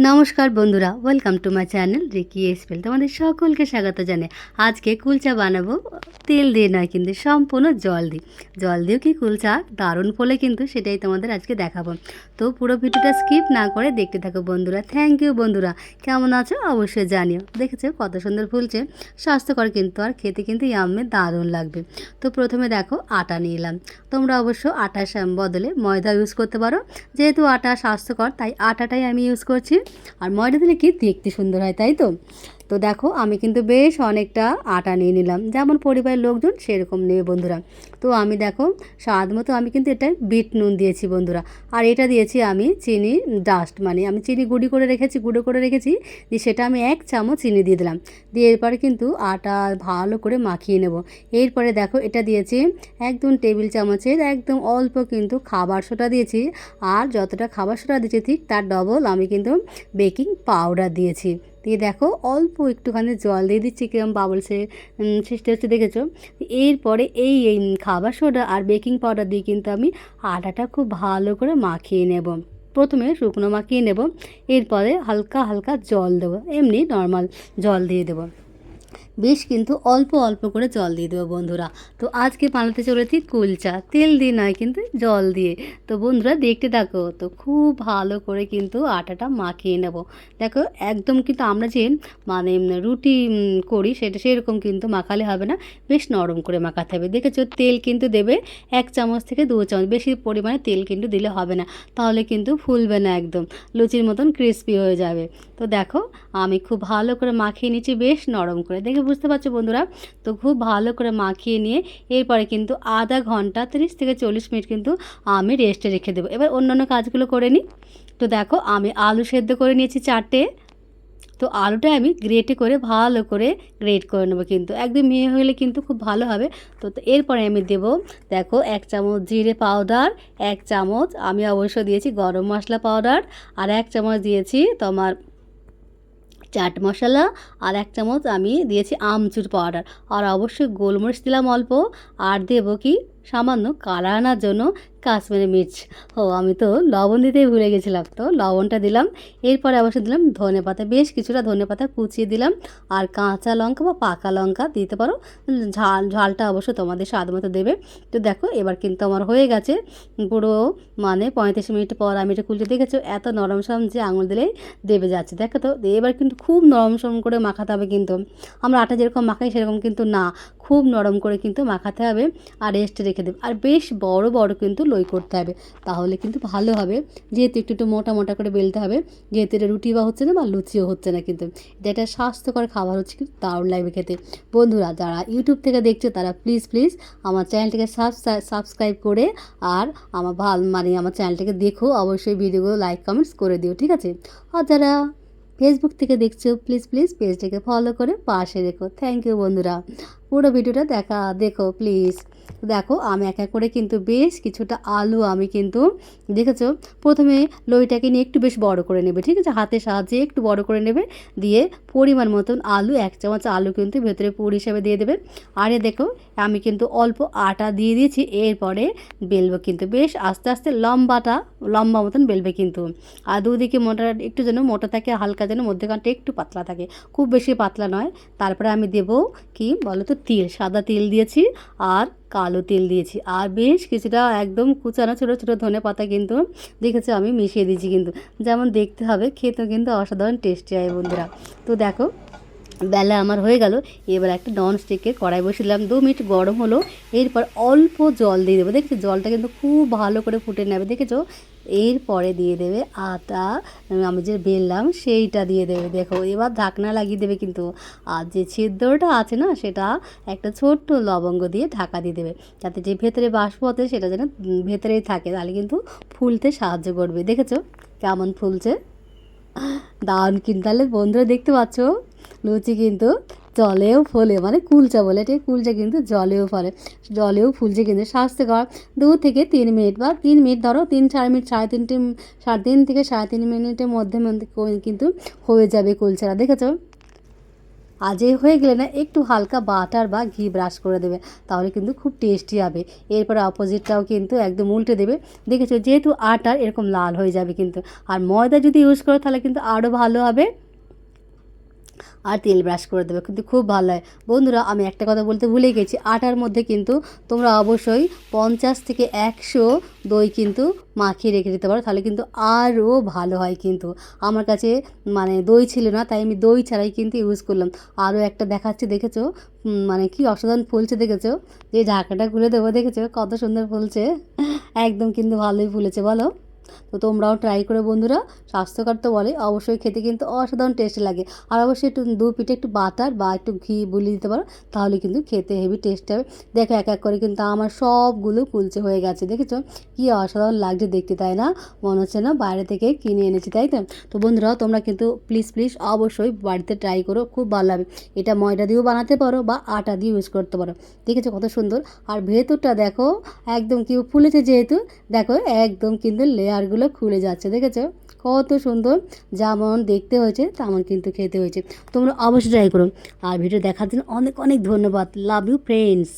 নমস্কার বন্ধুরা, welcome to my channel রিকি এসপেল। তোমাদের সকলকে স্বাগত জানাই। আজকে কুলচা বানাবো তেল দিয়ে নয়, কিন্তু সম্পূর্ণ জল দিয়েও কি কুলচা দারুণ ফলে, কিন্তু সেটাই তোমাদের আজকে দেখাবো। তো পুরো ভিডিওটা স্কিপ না করে দেখতে থাকো বন্ধুরা। থ্যাংক ইউ বন্ধুরা। কেমন আছো অবশ্যই জানিও। দেখেছো কত সুন্দর ফুলছে, স্বাস্থ্যকর কিন্তু, আর খেতে কিন্তু ইয়াম্মে দারুণ লাগবে। তো প্রথমে দেখো আটা নিলাম। তোমরা অবশ্য আটার বদলে ময়দা ইউজ করতে পারো। যেহেতু আটা স্বাস্থ্যকর তাই আটাটাই আমি ইউজ করছি। আর ময়দা দিলে কি দেখতে সুন্দর হয়, তাই তো। তো দেখো আমি কিন্তু বেশ অনেকটা আটা নিয়ে নিলাম, যেমন পরিবারের লোকজন সেরকম নেবে বন্ধুরা। তো আমি দেখো স্বাদ মতো আমি কিন্তু এটা বিট নুন দিয়েছি বন্ধুরা। আর এটা দিয়েছি আমি চিনি ডাস্ট, মানে আমি চিনি গুঁড়ো করে রেখেছি দিয়ে সেটা আমি 1 চামচ চিনি দিয়ে দিলাম। দিয়ে এরপরে কিন্তু আটা ভালো করে মাখিয়ে নেব। এরপরে দেখো এটা দিয়েছি একদম টেবিল চামচের একদম অল্প কিন্তু খাবার সোডা দিয়েছি। আর যতটা খাবার সোডা দিয়েছি ঠিক তার ডবল আমি কিন্তু বেকিং পাউডার দিয়েছি। দিয়ে দেখো অল্প একটুখানি জল দিয়ে দিচ্ছি, কিরম বাবলসে সৃষ্টি হচ্ছে দেখেছো। এরপরে এই খাবার সোডা আর বেকিং পাউডার দিয়ে কিন্তু আমি আটাটা খুব ভালো করে মাখিয়ে নেব। প্রথমে শুকনো মাখিয়ে নেব, এরপরে হালকা হালকা জল দেবো, এমনি নর্মাল জল দিয়ে দেবো। বেশ কিন্তু অল্প অল্প করে জল দিয়ে দেবো বন্ধুরা। তো আজকে বানাতে চলেছি কুলচা তেল দিয়ে নয়, কিন্তু জল দিয়ে। তো বন্ধুরা দেখতে থাকো। তো খুব ভালো করে কিন্তু আটাটা মাখিয়ে নেব। দেখো একদম কিন্তু আমরা যে মানে রুটি করি সেটা সেরকম কিন্তু মাখালে হবে না, বেশ নরম করে মাখাতে হবে। দেখেছো তেল কিন্তু দেবে 1 চামচ থেকে 2 চামচ, বেশি পরিমাণে তেল কিন্তু দিলে হবে না, তাহলে কিন্তু ফুলবে না, একদম লুচির মতন ক্রিস্পি হয়ে যাবে। তো দেখো আমি খুব ভালো করে মাখিয়ে নিচ্ছি, বেশ নরম করে, দেখে বুঝতে পারছো বন্ধুরা। তো খুব ভালো করে মাখিয়ে নিয়ে এরপরে কিন্তু আধা ঘন্টা 30 থেকে 40 মিনিট কিন্তু আমি রেস্টে রেখে দেবো। এবার অন্যান্য কাজগুলো করে নিই। তো দেখো আমি আলু সেদ্ধ করে নিয়েছি 4টে। তো আলুটা আমি গ্রেটে করে ভালো করে গ্রেট করে নেবো, কিন্তু একদম মিহি হলে কিন্তু খুব ভালো হবে। তো এরপরে আমি দেবো দেখো 1 চামচ জিরে পাউডার, 1 চামচ আমি অবশ্য দিয়েছি গরম মশলা পাউডার, আর 1 চামচ দিয়েছি তোমার চাট মশলা, আর 1 চামচ আমি দিয়েছি আমচুর পাউডার, আর অবশ্যই গোলমরিচ দিলাম অল্প, আর দেবো কি সামান্য কালার আনার জন্য কাশ্মীরি মির্চ। আমি তো লবণ দিতেই ভুলে গেছিলাম, তো লবণটা দিলাম। এরপরে অবশ্য দিলাম ধনেপাতা, বেশ কিছুটা ধনেপাতা কুচিয়ে দিলাম, আর কাঁচা লঙ্কা বা পাকা লঙ্কা দিতে পারো, ঝালটা অবশ্য তোমাদের স্বাদ মতো দেবে। তো দেখো এবার কিন্তু আমার হয়ে গেছে পুরো, মানে 35 মিনিট পর আমি এটা খুলতে, দেখেছো এত নরম সরম যে আঙুল দিলেই দেবে যাচ্ছে। দেখো তো এবার কিন্তু খুব নরম সরম করে মাখাতে হবে, কিন্তু আমরা আটা যেরকম মাখাই সেরকম কিন্তু না, খুব নরম করে কিন্তু মাখাতে হবে। আর রেস্টে রেখে দেবে, আর বেশ বড় বড় কিন্তু লই করতে হবে, তাহলে কিন্তু ভালো হবে। যেহেতু একটু একটু মোটা মোটা করে বেলতে হবে, যেহেতু এটা রুটি বা হচ্ছে না বা লুচিও হচ্ছে না, কিন্তু এটা স্বাস্থ্যকর খাবার হচ্ছে, কিন্তু দারুণ লাগবে খেতে। বন্ধুরা যারা ইউটিউব থেকে দেখছো তারা প্লিজ প্লিজ আমার চ্যানেলটিকে সাবস্ক্রাইব করে, আর আমার আমার চ্যানেলটাকে দেখো, অবশ্যই ভিডিওগুলো লাইক কমেন্টস করে দিও, ঠিক আছে। আর যারা ফেসবুক থেকে দেখছো প্লিজ প্লিজ পেজটাকে ফলো করে পাশে রেখো। থ্যাংক ইউ বন্ধুরা। পুরো ভিডিওটা দেখো প্লিজ। দেখো আমি এক এক করে কিন্তু বেশ কিছুটা আলু আমি কিন্তু, দেখেছো প্রথমে লইটাকে নিয়ে একটু বেশ বড় করে নেবে, ঠিক আছে, হাতের সাহায্যে একটু বড় করে নেবে, দিয়ে পরিমাণ মতন আলু 1 চামচ আলু কিন্তু ভেতরে পুর হিসাবে দিয়ে দেবে। আরে দেখো আমি কিন্তু অল্প আটা দিয়ে দিয়েছি। এরপরে বেলবো কিন্তু বেশ আস্তে আস্তে লম্বা মতন বেলবে কিন্তু, আর দুদিকে মোটা একটু যেন মোটা থাকে, হালকা যেন মধ্যখানটা একটু পাতলা থাকে, খুব বেশি পাতলা নয়। তারপরে আমি দেবো কি বলো তো, তিল, সাদা তিল দিয়েছি আর কালো তিল দিয়েছি, আর বেশ কিছুটা একদম কুচানো ছোটো ছোটো ধনে পাতা কিন্তু দেখেছো আমি মিশিয়ে দিয়েছি, কিন্তু যেমন দেখতে হবে খেতেও কিন্তু অসাধারণ টেস্টি হয় বন্ধুরা। তো দেখো বেলা আমার হয়ে গেল। এবার একটা ননস্টিকের কড়াই বসিয়ে দিলাম, 2 মিনিট গরম হলো। এরপর অল্প জল দিয়ে দেবো, দেখেছো জলটা কিন্তু খুব ভালো করে ফুটে নেবে, দেখেছো। এরপরে দিয়ে দেবে আটা, আমি যে বেললাম সেইটা দিয়ে দেবে। দেখো এবার ঢাকনা লাগিয়ে দেবে কিন্তু, আর যে ছিদ্রটা আছে না সেটা একটা ছোট্ট লবঙ্গ দিয়ে ঢাকা দিয়ে দেবে, যাতে যে ভেতরে বাষ্প হতে সেটা যেন ভেতরেই থাকে, তাহলে কিন্তু ফুলতে সাহায্য করবে। দেখেছো কেমন ফুলছে, দারুণ কিন্তু। তাহলে বন্ধুরা দেখতে পাচ্ছ লুচি কিন্তু জলেও ফোলে, মানে কুলচা বলে, এটা কুলচা কিন্তু জলেও ফুলছে কিন্তু স্বাস্থ্যকর। 2 থেকে 3 মিনিট বা 3 মিনিট ধরো, 3-4 মিনিট, 3.5 থেকে 3.5 মিনিটের মধ্যে কিন্তু হয়ে যাবে কুলচাটা, দেখেছো। আর যে হয়ে গেলে না একটু হালকা বাটার বা ঘি ব্রাশ করে দেবে, তাহলে কিন্তু খুব টেস্টি হবে। এরপরে অপোজিটটাও কিন্তু একদম উল্টে দেবে। দেখেছো যেহেতু আটার এরকম লাল হয়ে যাবে কিন্তু। আর ময়দা যদি ইউজ করো তাহলে কিন্তু আরও ভালো হবে। আর তেল ব্রাশ করে দেবে, কিন্তু খুব ভালো হয়। বন্ধুরা আমি একটা কথা বলতে ভুলে গেছি, আটার মধ্যে কিন্তু তোমরা অবশ্যই 50 থেকে 100 দই কিন্তু মাখিয়ে রেখে দিতে পারো, তাহলে কিন্তু আরও ভালো হয় কিন্তু। আমার কাছে মানে দই ছিল না, তাই আমি দই ছাড়াই কিন্তু ইউজ করলাম। আরও একটা দেখাচ্ছি, দেখেছো মানে কি অসাধারণ ফুলছে, দেখেছো যে ঢাকাটা খুলে দেবো, দেখেছো কত সুন্দর ফুলছে, একদম কিন্তু ভালোই ফুলেছে বলো। তো তোমরাও ট্রাই করে বন্ধুরা, স্বাস্থ্যকর তো বলে, অবশ্যই খেতে কিন্তু অসাধারণ টেস্ট লাগে। আর অবশ্যই একটু দু পিঠে একটু বাটার বা একটু ঘি বুলিয়ে দিতে পারো, তাহলে কিন্তু খেতে হেভি টেস্ট হবে। দেখো এক এক করে কিন্তু আমার সবগুলো কুলচে হয়ে গেছে, দেখেছো কি অসাধারণ লাগছে দেখতে, তাই না? মনে হচ্ছে না বাইরে থেকে কিনে এনেছি, তাই তো? তো বন্ধুরা তোমরা কিন্তু প্লিজ প্লিজ অবশ্যই বাড়িতে ট্রাই করো, খুব ভালো হবে। এটা ময়দা দিয়েও বানাতে পারো বা আটা দিয়ে ইউজ করতে পারো। দেখেছো কত সুন্দর। আর ভেতরটা দেখো একদম কি ফুলেছে যেহেতু, দেখো একদম কিন্তু লেয়ারগুলো খুলে যাচ্ছে, দেখেছো কত সুন্দর। যেমন দেখতে হয়েছে তেমন কিন্তু খেতে হয়েছে। তোমরা অবশ্যই ট্রাই করো। আর ভিডিও দেখার জন্য অনেক অনেক ধন্যবাদ। Love you friends.